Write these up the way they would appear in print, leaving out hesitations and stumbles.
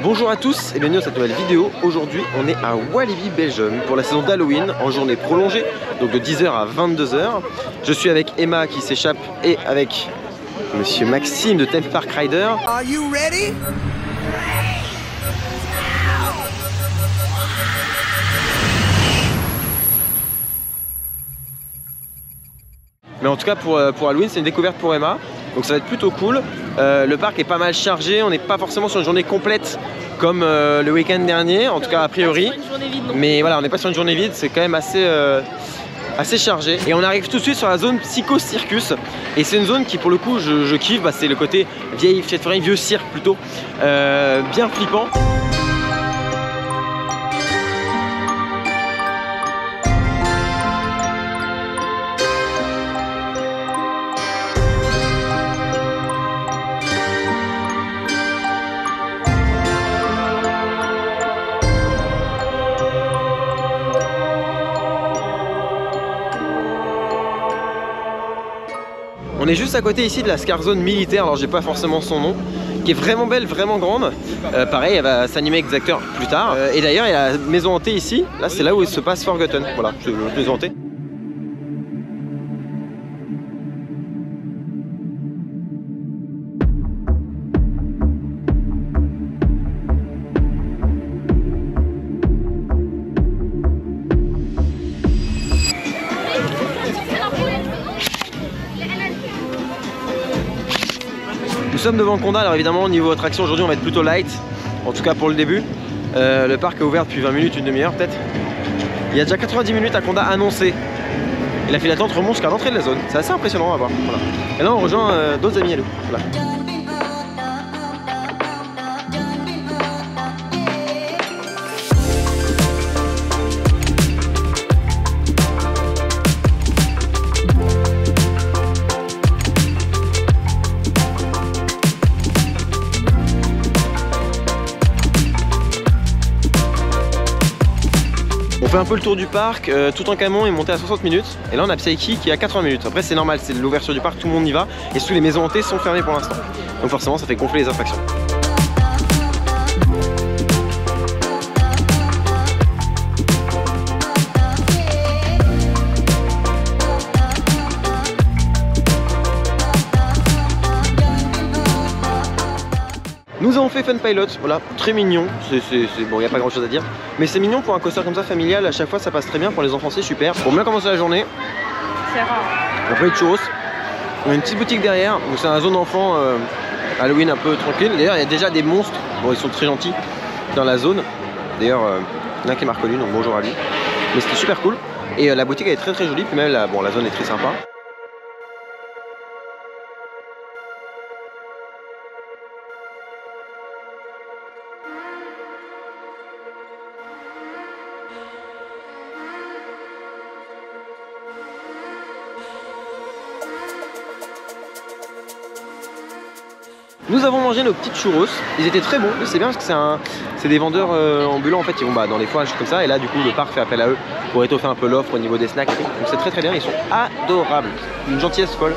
Bonjour à tous et bienvenue dans cette nouvelle vidéo. Aujourd'hui on est à Walibi Belgium pour la saison d'Halloween en journée prolongée, donc de 10h à 22h. Je suis avec Emma qui s'échappe et avec Monsieur Maxime de Theme Park Rider. Are you ready? Mais en tout cas pour Halloween c'est une découverte pour Emma, donc ça va être plutôt cool. Le parc est pas mal chargé, on n'est pas forcément sur une journée complète comme le week-end dernier, en tout cas a priori. Mais voilà, on n'est pas sur une journée vide, c'est quand même assez chargé. Et on arrive tout de suite sur la zone Psycho Circus. Et c'est une zone qui pour le coup je kiffe, c'est le côté vieille fête foraine, vieux cirque plutôt, bien flippant. On est juste à côté ici de la Scar Zone militaire, alors j'ai pas forcément son nom, qui est vraiment belle, vraiment grande. Pareil, elle va s'animer avec des acteurs plus tard. Et d'ailleurs, il y a la maison hantée ici. Là, c'est là où il se passe Forgotten. Voilà, c'est la maison hantée. Nous sommes devant Conda, alors évidemment au niveau attraction aujourd'hui on va être plutôt light, en tout cas pour le début. Le parc est ouvert depuis 20 minutes, une demi-heure peut-être. Il y a déjà 90 minutes à Conda annoncé. Et la file d'attente remonte jusqu'à l'entrée de la zone, c'est assez impressionnant à voir. Voilà. Et là on rejoint d'autres amis à nous. Voilà. On fait un peu le tour du parc, Toutankhamon est monté à 60 minutes et là on a Psyche qui est à 80 minutes. Après c'est normal, c'est l'ouverture du parc, tout le monde y va et sous les maisons hantées sont fermées pour l'instant. Donc forcément ça fait gonfler les attractions. Nous avons fait Fun Pilot, voilà, très mignon, bon, il n'y a pas grand chose à dire, mais c'est mignon pour un coaster comme ça familial, à chaque fois ça passe très bien, pour les enfants c'est super. Pour bien commencer la journée, c'est rare. Après les churros, on a une petite boutique derrière, donc c'est un zone enfant Halloween un peu tranquille. D'ailleurs il y a déjà des monstres, bon ils sont très gentils dans la zone, d'ailleurs il y en a qui est Marcolu, donc bonjour à lui, mais c'était super cool. Et la boutique elle est très jolie, puis même la zone est très sympa. Nous avons mangé nos petites churros, ils étaient très bons, c'est bien parce que c'est des vendeurs ambulants en fait, ils vont dans les foires, comme ça, et là du coup le parc fait appel à eux pour étoffer un peu l'offre au niveau des snacks, donc c'est très bien, ils sont adorables, une gentillesse folle.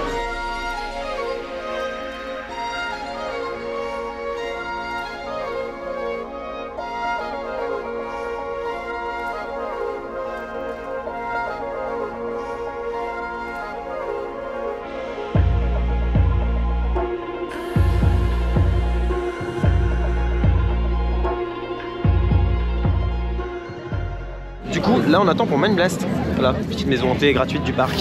Du coup, là on attend pour Mine Blast. Voilà, petite maison hantée gratuite du parc.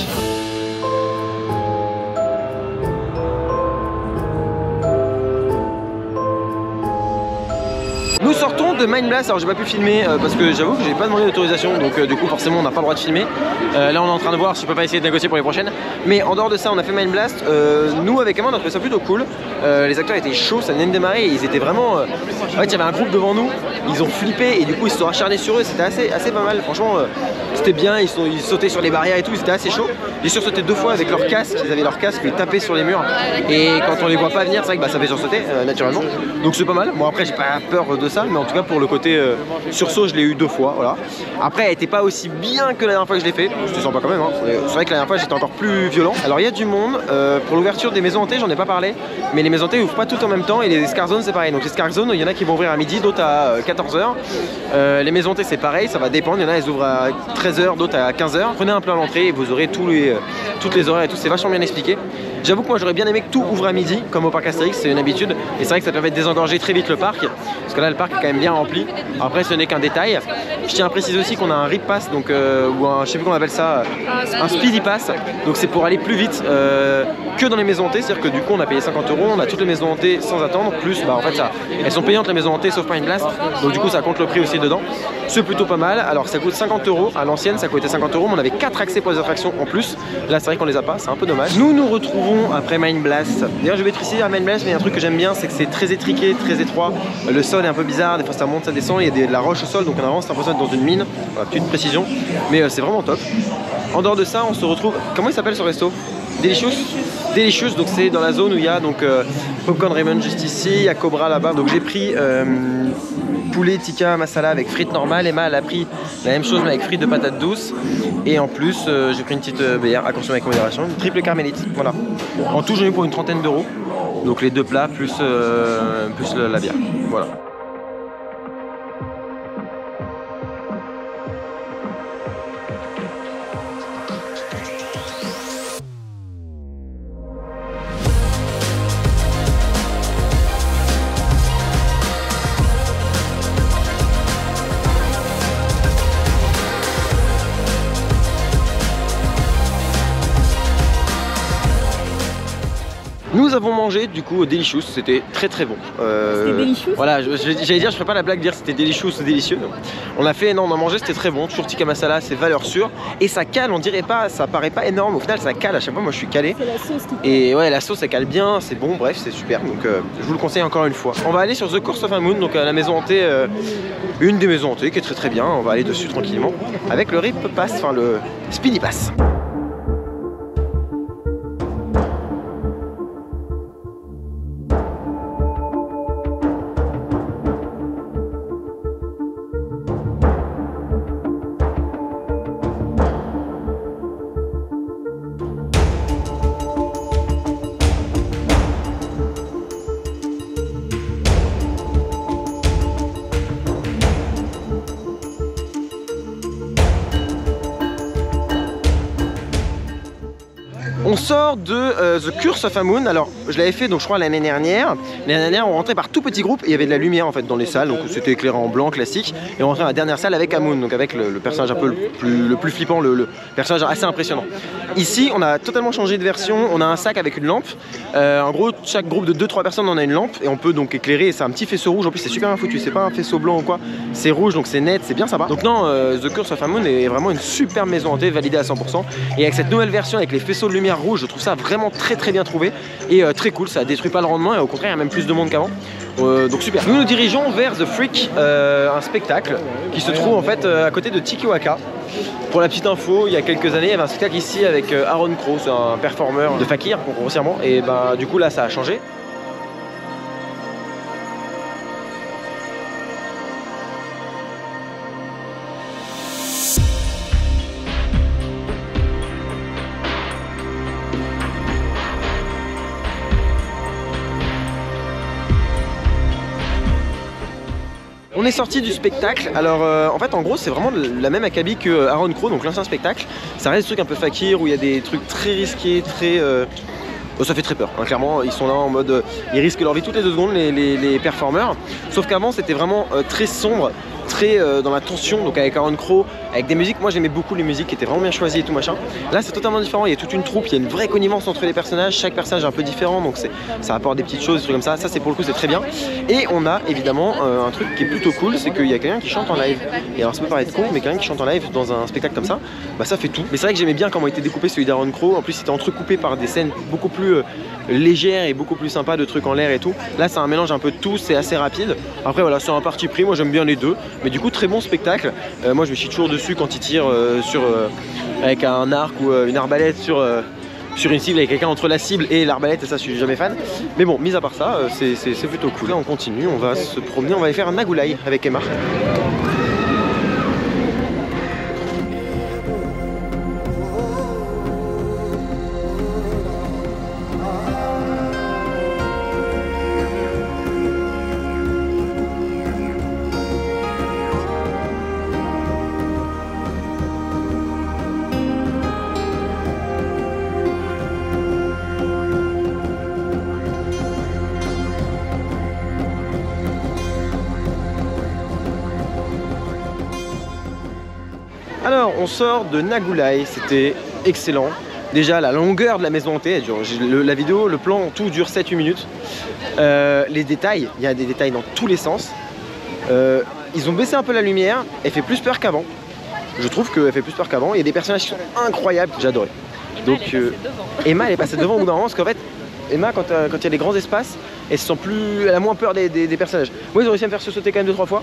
Nous sortons de Mine Blast, alors j'ai pas pu filmer parce que j'avoue que j'ai pas demandé d'autorisation, donc du coup forcément on n'a pas le droit de filmer. Là on est en train de voir si je peux pas essayer de négocier pour les prochaines. Mais en dehors de ça on a fait Mine Blast, nous avec Emma on a trouvé ça plutôt cool. Les acteurs étaient chauds, ça venait de démarrer, ils étaient vraiment... En fait il y avait un groupe devant nous, ils ont flippé et du coup ils se sont acharnés sur eux, c'était assez pas mal. Franchement c'était bien, ils sautaient sur les barrières et tout, c'était assez chaud. J'ai sursauté 2 fois avec leur casque, ils avaient leur casque, ils tapaient sur les murs. Et quand on les voit pas venir, c'est vrai que ça fait sursauter naturellement. Donc c'est pas mal, bon après j'ai pas peur de ça, mais en tout cas pour le côté sursaut, je l'ai eu 2 fois. Voilà. Après, elle était pas aussi bien que la dernière fois que je l'ai fait. Je te sens pas quand même. Hein. C'est vrai que la dernière fois j'étais encore plus violent. Alors il y a du monde pour l'ouverture des maisons hantées, j'en ai pas parlé, mais les maisons hantées ouvrent pas toutes en même temps et les Scare Zones c'est pareil. Donc les Scare Zones, il y en a qui vont ouvrir à midi, d'autres à 14 h. Les maisons hantées c'est pareil, ça va dépendre. Il y en a elles ouvrent à 13 h, d'autres à 15 h. Prenez un plan à l'entrée et vous aurez toutes les horaires et tout. C'est vachement bien expliqué. J'avoue que moi j'aurais bien aimé que tout ouvre à midi, comme au parc Astérix, c'est une habitude. Et c'est vrai que ça permet de désengorger très vite le parc, parce que là le parc est quand même bien rempli. Après ce n'est qu'un détail. Je tiens à préciser aussi qu'on a un RIP Pass, donc, ou un, je sais plus comment on appelle ça, un Speedy Pass. Donc c'est pour aller plus vite que dans les maisons hantées, c'est-à-dire que du coup on a payé 50 €, on a toutes les maisons hantées sans attendre, plus bah en fait ça, elles sont payantes les maisons hantées sauf Mine Blast, donc du coup ça compte le prix aussi dedans. C'est plutôt pas mal. Alors ça coûte 50 €, à l'ancienne ça coûtait 50 €, mais on avait 4 accès pour les attractions en plus. Là c'est vrai qu'on les a pas, c'est un peu dommage. Nous nous retrouvons après Mine Blast. D'ailleurs je vais être ici à Mine Blast, mais il y a un truc que j'aime bien, c'est que c'est très étriqué, très étroit. Le sol est un peu bizarre, des fois ça monte, ça descend, il y a de la roche au sol, donc on avance l'impression d'être dans une mine. Voilà, petite précision, mais c'est vraiment top. En dehors de ça, on se retrouve. Comment il s'appelle ce resto? Delicious. Delicious, donc c'est dans la zone où il y a donc Popcorn Raymond juste ici, il y a Cobra là-bas. Donc j'ai pris poulet tikka masala avec frites normales. Emma elle a pris la même chose mais avec frites de patates douces. Et en plus j'ai pris une petite bière à consommer avec modération, une triple carmélite. Voilà. En tout j'en ai eu pour une trentaine d'euros. Donc les 2 plats plus la bière. Voilà. Nous avons mangé du coup au Delicious, c'était très très bon. C'était délicieux. Voilà, j'allais dire, je ferais pas la blague de dire c'était Delicious ou délicieux. Non. On a fait, non, on a mangé, c'était très bon. Toujours tikka masala, c'est valeur sûre. Et ça cale, on dirait pas, ça paraît pas énorme. Au final, ça cale à chaque fois. Moi, je suis calé. C'est la sauce qui... Et ouais, la sauce, ça cale bien, c'est bon, bref, c'est super. Donc, je vous le conseille encore une fois. On va aller sur The Curse of a Moon, donc la maison hantée, une des maisons hantées qui est très très bien. On va aller dessus tranquillement avec le RIP Pass, enfin le Speedy Pass. On sort de The Curse of a Moon. Alors je l'avais fait donc je crois l'année dernière. L'année dernière on rentrait par tout petit groupe et il y avait de la lumière en fait dans les salles, donc c'était éclairé en blanc classique. Et on rentrait dans la dernière salle avec Amun, donc avec le personnage un peu le plus flippant, le personnage assez impressionnant. Ici on a totalement changé de version, on a un sac avec une lampe. En gros chaque groupe de 2-3 personnes on a une lampe et on peut donc éclairer, c'est un petit faisceau rouge, en plus c'est super bien foutu, c'est pas un faisceau blanc ou quoi, c'est rouge donc c'est net, c'est bien sympa. Donc non, The Curse of a Moon est vraiment une super maison hantée validée à 100%. Et avec cette nouvelle version avec les faisceaux de lumière rouge, je trouve ça vraiment très bien trouvé et très cool, ça détruit pas le rendement et au contraire il y a même plus de monde qu'avant. Donc super. Nous nous dirigeons vers The Freak, un spectacle qui se trouve en fait à côté de Tikiwaka. Pour la petite info, il y a quelques années, il y avait un spectacle ici avec Aaron Crow, c'est un performeur de fakir, grossièrement, et bah du coup là ça a changé. On est sorti du spectacle, alors en fait en gros c'est vraiment la même acabit que Aaron Crow, donc l'ancien spectacle. Ça reste des trucs un peu fakir où il y a des trucs très risqués, très... ça fait très peur, hein, clairement, ils sont là en mode... ils risquent leur vie toutes les 2 secondes les performeurs. Sauf qu'avant c'était vraiment très sombre, très dans la tension, donc avec Aaron Crow, avec des musiques, moi j'aimais beaucoup les musiques qui étaient vraiment bien choisies et tout machin. Là c'est totalement différent, il y a toute une troupe, il y a une vraie connivence entre les personnages, chaque personnage est un peu différent, donc ça apporte des petites choses, des trucs comme ça, ça c'est pour le coup c'est très bien. Et on a évidemment un truc qui est plutôt cool, c'est qu'il y a quelqu'un qui chante en live. Et alors ça peut paraître con, mais quelqu'un qui chante en live dans un spectacle comme ça, bah ça fait tout. Mais c'est vrai que j'aimais bien comment était découpé celui d'Aaron Crow, en plus c'était entrecoupé par des scènes beaucoup plus légères et beaucoup plus sympas de trucs en l'air et tout. Là c'est un mélange un peu de tout, c'est assez rapide. Après voilà, c'est un parti pris, moi j'aime bien les deux, mais du coup très bon spectacle. Moi je me chie toujours dessus quand il tire avec un arc ou une arbalète sur une cible avec quelqu'un entre la cible et l'arbalète, et ça je suis jamais fan. Mais bon, mis à part ça, c'est plutôt cool. Là on continue, on va se promener, on va aller faire un Nagoulai avec Emma. Alors, on sort de Nagoulai, c'était excellent. Déjà, la longueur de la maison hantée, la vidéo, le plan, tout dure 7-8 minutes. Les détails, il y a des détails dans tous les sens. Ils ont baissé un peu la lumière, elle fait plus peur qu'avant. Je trouve qu'elle fait plus peur qu'avant. Il y a des personnages qui sont incroyables, j'ai adoré. Donc, Emma, elle est passée devant au bout d'un moment, parce qu'en fait, Emma, quand il y a des grands espaces, elle a moins peur des personnages. Moi, ils ont réussi à me faire se sauter quand même 2-3 fois,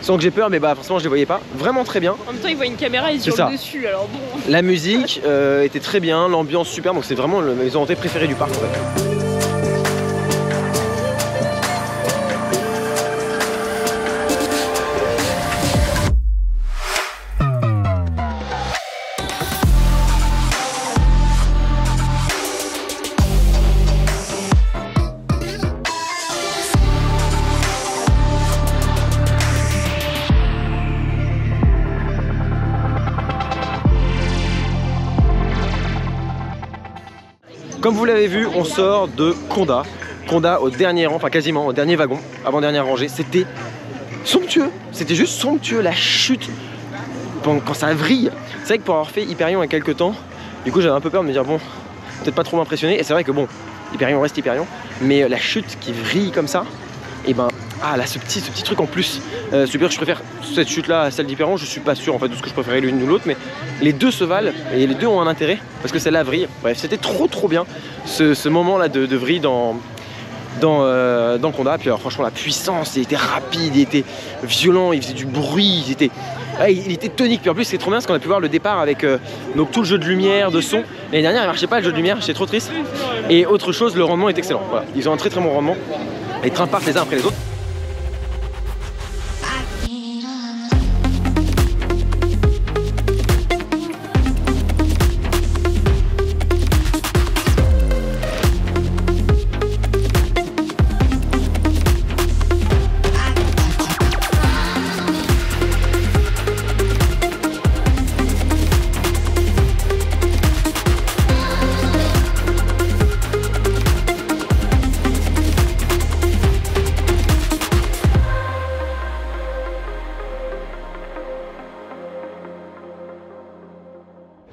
sans que j'ai peur, mais bah forcément je les voyais pas. Vraiment très bien. En même temps, ils voient une caméra, ils hurlent dessus, alors bon. La musique était très bien, l'ambiance super, donc c'est vraiment la maison hantée préférée du parc en fait. Comme vous l'avez vu, on sort de Conda. Conda au dernier rang, enfin quasiment au dernier wagon, avant-dernière rangée. C'était somptueux, c'était juste somptueux, la chute quand ça vrille. C'est vrai que pour avoir fait Hyperion il y a quelques temps, du coup j'avais un peu peur de me dire bon, peut-être pas trop m'impressionner. Et c'est vrai que bon, Hyperion reste Hyperion, mais la chute qui vrille comme ça, et ben ah là ce petit truc en plus. Super, je préfère cette chute là à celle d'Hyperion, je suis pas sûr en fait de ce que je préférais l'une ou l'autre, mais les deux se valent et les deux ont un intérêt parce que celle-là vrille. Bref, c'était trop bien ce moment là de vrille dans Conda. Puis alors franchement la puissance, il était rapide, il était violent, il faisait du bruit, il était tonique. Puis en plus c'est trop bien parce qu'on a pu voir le départ avec donc tout le jeu de lumière, de son. L'année dernière il marchait pas le jeu de lumière, j'étais trop triste. Et autre chose, le rendement est excellent. Voilà, ils ont un très bon rendement. Les trains partent les uns après les autres.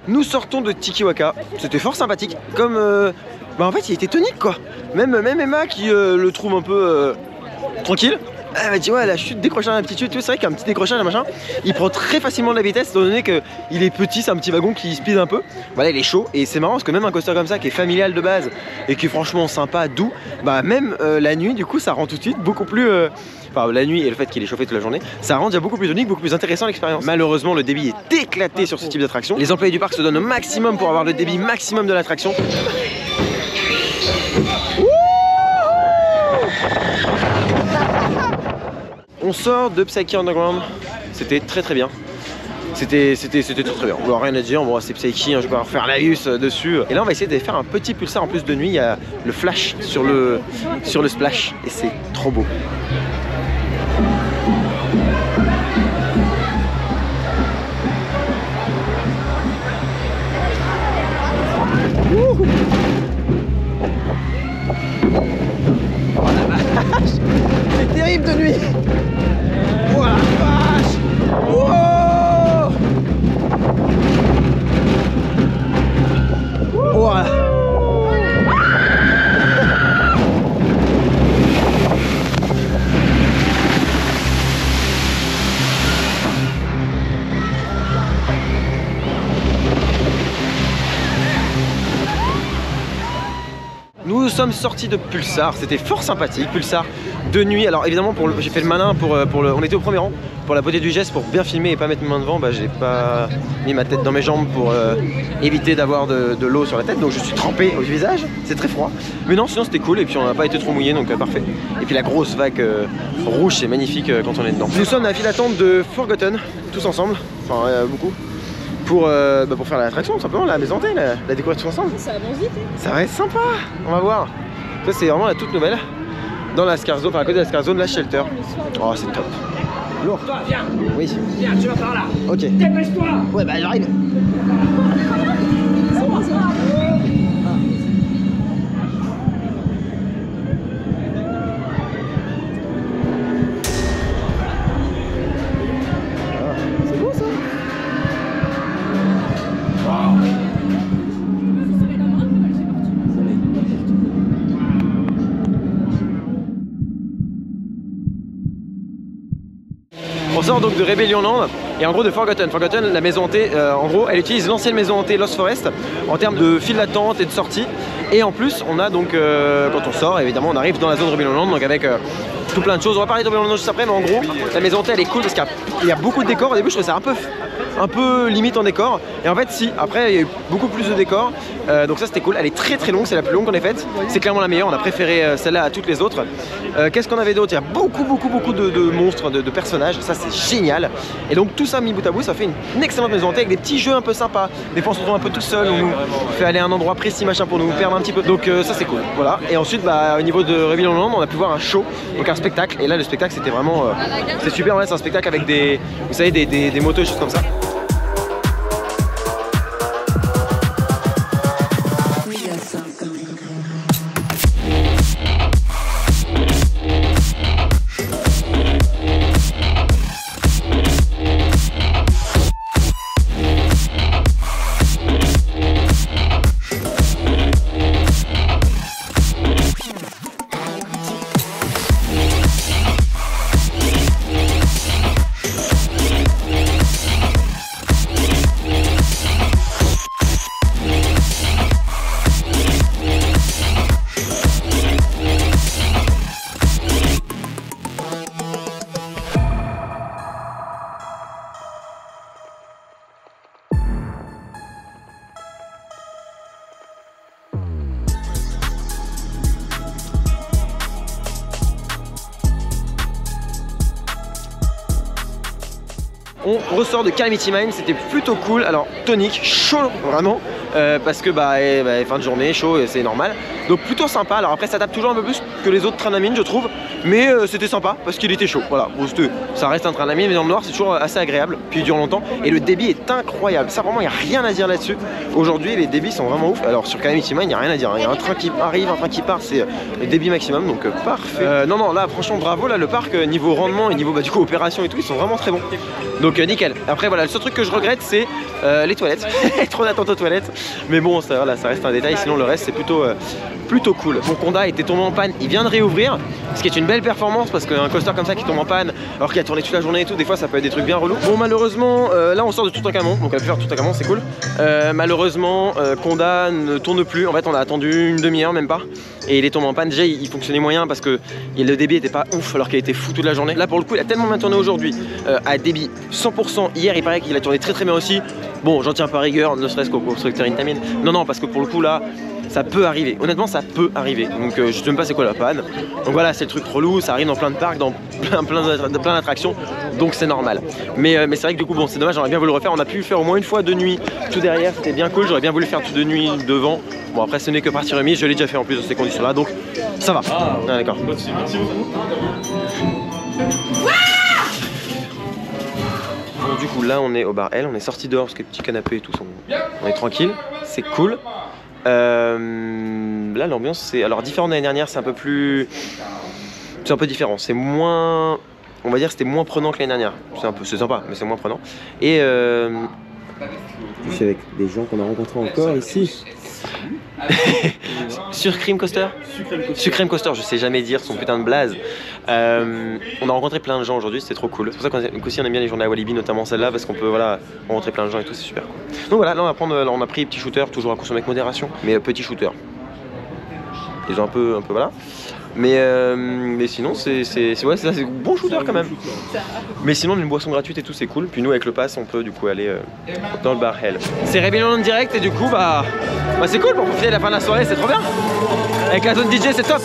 Nous sortons de Tikiwaka, c'était fort sympathique, comme bah en fait il était tonique quoi. Même Emma qui le trouve un peu tranquille, elle m'a dit ouais la chute, décrochage, un petit chute, c'est vrai qu'un petit décrochage, un machin, il prend très facilement de la vitesse étant donné qu'il est petit, c'est un petit wagon qui speed un peu. Voilà, il est chaud et c'est marrant parce que même un coaster comme ça qui est familial de base et qui est franchement sympa, doux, bah même la nuit du coup ça rend tout de suite beaucoup plus... Enfin la nuit et le fait qu'il est chauffé toute la journée, ça rend déjà beaucoup plus tonique, beaucoup plus intéressant l'expérience. Malheureusement le débit est éclaté sur ce type d'attraction. Les employés du parc se donnent au maximum pour avoir le débit maximum de l'attraction. On sort de Psyche Underground, c'était très bien. C'était très bien, on n'a rien à dire, bon, c'est Psyche, hein, je vais pas refaire Laïus dessus. Et là on va essayer de faire un petit pulsar en plus de nuit, il y a le flash sur le splash et c'est trop beau. Oh la vache, c'est terrible de nuit. Oh la vache. Wow. Wow. Nous sommes sortis de Pulsar, c'était fort sympathique. Pulsar de nuit. Alors évidemment j'ai fait le malin on était au premier rang. Pour la beauté du geste, pour bien filmer et pas mettre mes mains devant, bah, j'ai pas mis ma tête dans mes jambes pour éviter d'avoir de l'eau sur la tête. Donc je suis trempé au visage, c'est très froid. Mais non, sinon c'était cool et puis on n'a pas été trop mouillé, donc parfait. Et puis la grosse vague rouge, c'est magnifique quand on est dedans. Nous sommes à la file d'attente de Forgotten, tous ensemble, enfin beaucoup, pour faire l'attraction tout simplement, la maison hantée, la découvrir tous ensemble. Ça avance vite. Ça va être sympa, on va voir. Ça c'est vraiment la toute nouvelle. Dans la Scarzone, enfin à côté de la Scarzone, la Shelter. Oh c'est top. Lourd. Toi, viens. Oui. Viens, tu vas par là. Ok. Dépêche-toi. Ouais bah j'arrive. C'est beau ça. On sort donc de Rebellion Land et en gros de Forgotten. Forgotten, la maison hantée, en gros, elle utilise l'ancienne maison hantée Lost Forest en termes de file d'attente et de sortie. Et en plus, on a donc, quand on sort, évidemment, on arrive dans la zone Rebellion Land, donc avec tout plein de choses. On va parler de Rebellion Land juste après, mais en gros, la maison hantée, elle est cool parce qu'il y a beaucoup de décors. Au début, je trouvais ça un peu limite en décor. Et en fait, si, après, il y a eu beaucoup plus de décors. Donc ça, c'était cool. Elle est très très longue, c'est la plus longue qu'on ait faite. C'est clairement la meilleure. On a préféré celle-là à toutes les autres. Qu'est-ce qu'on avait d'autre? Il y a beaucoup de monstres, de personnages. Ça, c'est génial. Et donc, tout ça mis bout à bout, ça fait une excellente maison hantée avec des petits jeux un peu sympas. Des fois, on se retrouve un peu tout seul. On nous fait aller à un endroit précis, machin, pour nous perdre un petit peu. Donc, ça, c'est cool. Voilà. Et ensuite, au niveau de Rebellion Land, on a pu voir un show, donc un spectacle. Et là, le spectacle, c'était vraiment. C'est super. Ouais, c'est un spectacle avec vous savez, des motos, des choses comme ça. On ressort de Calamity Mine, c'était plutôt cool. Alors tonique, chaud vraiment, parce que fin de journée, chaud, c'est normal. Donc plutôt sympa. Alors après ça tape toujours un peu plus que les autres trains à mine je trouve, mais c'était sympa parce qu'il était chaud. Voilà, ça reste un train à mine mais dans le noir c'est toujours assez agréable, puis il dure longtemps et le débit est incroyable. Ça vraiment il n'y a rien à dire là-dessus. Aujourd'hui les débits sont vraiment ouf. Alors sur Calamity Mine il n'y a rien à dire. Il y a un train qui arrive, un train qui part, c'est le débit maximum, donc parfait. Non là franchement bravo, là le parc niveau rendement et niveau du coup opération et tout, ils sont vraiment très bons. Donc nickel. Après voilà, le seul truc que je regrette c'est les toilettes. Trop d'attente aux toilettes. Mais bon ça, voilà, ça reste un détail, sinon le reste c'est plutôt cool. Mon Conda était tombé en panne, il vient de réouvrir, ce qui est une belle performance parce qu'un coaster comme ça qui tombe en panne alors qu'il a tourné toute la journée et tout, des fois ça peut être des trucs bien relous. Bon malheureusement là on sort de Toutankhamon, donc on a pu faire Toutankhamon, c'est cool. Malheureusement Conda ne tourne plus, en fait on a attendu une demi-heure même pas et il est tombé en panne. Déjà il fonctionnait moyen parce que le débit était pas ouf alors qu'il était fou toute la journée. Là pour le coup il a tellement bien tourné aujourd'hui à débit 100%. Hier il paraît qu'il a tourné très bien aussi. Bon j'en tiens pas rigueur, ne serait-ce qu'au constructeur Intamin. Non parce que pour le coup là ça peut arriver, honnêtement ça peut arriver. Donc je sais même pas c'est quoi la panne. Donc voilà, c'est le truc relou, ça arrive dans plein de parcs, dans plein d'attractions, donc c'est normal. Mais c'est vrai que du coup bon c'est dommage, j'aurais bien voulu le refaire. On a pu le faire au moins une fois de nuit tout derrière, c'était bien cool. J'aurais bien voulu faire tout de nuit devant. Bon après ce n'est que partie remise, je l'ai déjà fait en plus dans ces conditions là, donc ça va. Ah d'accord. Merci beaucoup. Bon, du coup là on est au bar L, on est sorti dehors parce que les petits canapés et tout on est tranquille, c'est cool. Là l'ambiance c'est alors différent de l'année dernière, c'est un peu différent, c'est moins, on va dire c'était moins prenant que l'année dernière, c'est sympa mais c'est moins prenant. Et je suis avec des gens qu'on a rencontrés encore ici. Sucreme Coaster, Coaster, je sais jamais dire son putain de blaze. On a rencontré plein de gens aujourd'hui, c'était trop cool. C'est pour ça qu'aussi on aime bien les journées à Walibi, notamment celle-là, parce qu'on peut voilà, rencontrer plein de gens et tout, c'est super cool. Donc voilà, là on a pris petit shooter, toujours à consommer avec modération, mais petit shooter. Ils ont un peu voilà. Mais sinon c'est ouais, c'est bon shooter quand même. Mais sinon une boisson gratuite et tout c'est cool. Puis nous avec le pass on peut du coup aller dans le bar Hell. C'est Rebellion en direct et du coup bah c'est cool pour profiter de la fin de la soirée, c'est trop bien. Avec la zone DJ c'est top.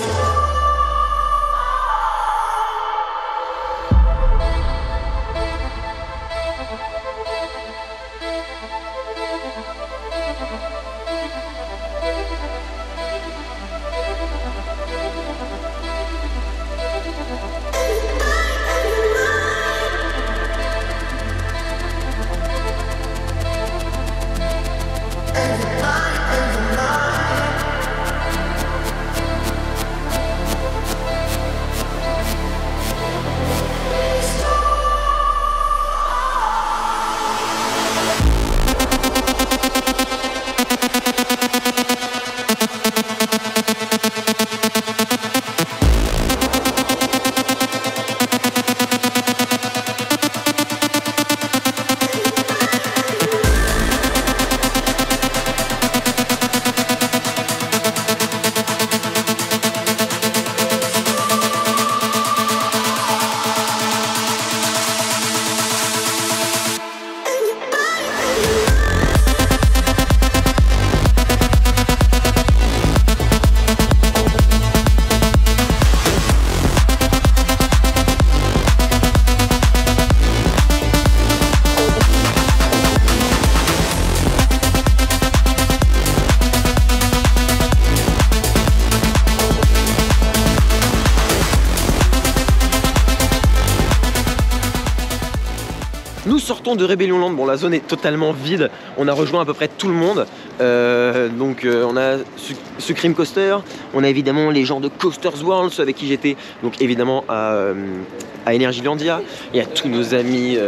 Nous sortons de Rebellion Land, bon la zone est totalement vide, on a rejoint à peu près tout le monde, on a Supreme Coaster, on a évidemment les gens de Coasters World, ceux avec qui j'étais, donc évidemment à Energylandia, il y a tous nos amis,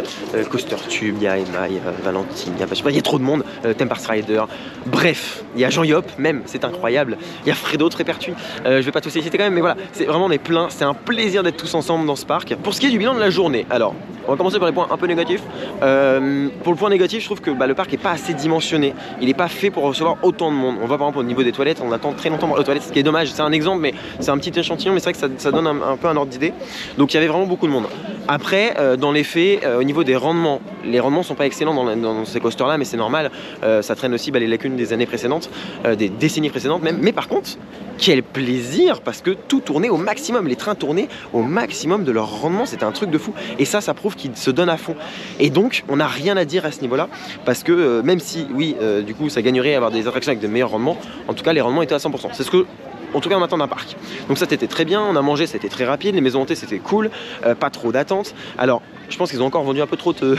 Coaster Tube, il y a Emma, il y a Valentine, il y a trop de monde, Tempest Rider, bref, il y a Jean Yop même, c'est incroyable, il y a Fredo très pertuis, je vais pas tous les citer quand même, mais voilà, c'est vraiment on est plein, c'est un plaisir d'être tous ensemble dans ce parc. Pour ce qui est du bilan de la journée, alors on va commencer par les points un peu négatifs. Pour le point négatif, je trouve que le parc n'est pas assez dimensionné. Il n'est pas fait pour recevoir autant de monde. On voit par exemple au niveau des toilettes, on attend très longtemps aux toilettes, ce qui est dommage. C'est un exemple, mais c'est un petit échantillon, mais c'est vrai que ça donne un peu un ordre d'idée. Donc il y avait vraiment beaucoup de monde. Après, dans les faits, au niveau des rendements, les rendements sont pas excellents dans ces coasters-là, mais c'est normal. Ça traîne aussi les lacunes des années précédentes, des décennies précédentes même. Mais par contre, quel plaisir, parce que tout tournait au maximum. Les trains tournaient au maximum de leur rendement. C'était un truc de fou. Et ça prouve qu'ils se donnent à fond. Et donc, on n'a rien à dire à ce niveau-là, parce que même si, oui, du coup, ça gagnerait à avoir des attractions avec de meilleurs rendements, en tout cas, les rendements étaient à 100%. C'est ce que, en tout cas, on attend d'un parc. Donc ça, c'était très bien. On a mangé, c'était très rapide. Les maisons hantées, c'était cool. Pas trop d'attente. Alors, je pense qu'ils ont encore vendu un peu trop de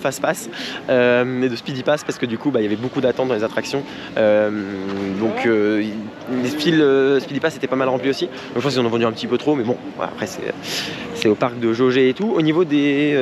fast pass et de speedy pass, parce que du coup, il y avait beaucoup d'attentes dans les attractions. Donc, les speedy pass étaient pas mal remplis aussi. Donc, je pense qu'ils en ont vendu un petit peu trop, mais bon, voilà, après, c'est au parc de jauger et tout. Au niveau des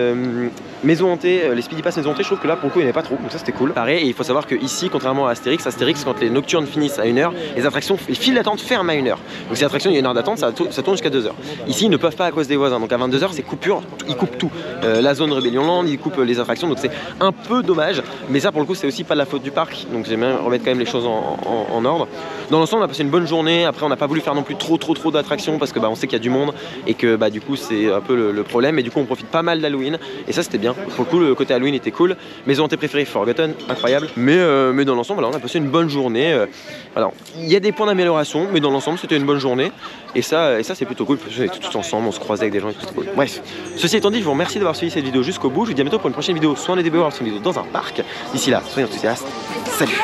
maisons hantées, les speedy pass maisons hantées, je trouve que là, pour le coup, il n'y en avait pas trop. Donc ça, c'était cool. Pareil, et il faut savoir que ici, contrairement à Astérix, quand les nocturnes finissent à 1h, les attractions, les files d'attente ferment à 1h. Donc ces attractions, il y a une heure d'attente, ça tourne jusqu'à 2h. Ici, ils ne peuvent pas à cause des voisins. Donc à 22h, c'est coupure. Ils coupent tout. La zone Rebellion Land, ils coupent les attractions. Donc c'est un peu dommage. Mais ça, pour le coup, c'est aussi pas de la faute du parc. Donc j'aime bien remettre quand même les choses en ordre. Dans l'ensemble, on a passé une bonne journée. Après, on n'a pas voulu faire non plus trop d'attractions, parce que on sait qu'il y a du monde et que du coup, c'est un peu le problème. Et du coup, on profite pas mal d'Halloween. Et ça, c'était bien. Pour le coup, le côté Halloween était cool. Maison hantée préférée, Forgotten, incroyable. Mais dans l'ensemble, on a passé une bonne journée. Alors, il y a des points d'amélioration, mais dans l'ensemble, c'était une bonne journée. Et ça c'est plutôt cool, parce qu'on était tous ensemble, on se croisait avec des gens et tout, c'était cool. Bref, ceci étant dit, je vous remercie d'avoir suivi cette vidéo jusqu'au bout. Je vous dis à bientôt pour une prochaine vidéo, soit en EDB, soit une vidéo dans un parc. D'ici là, soyez enthousiastes. Salut!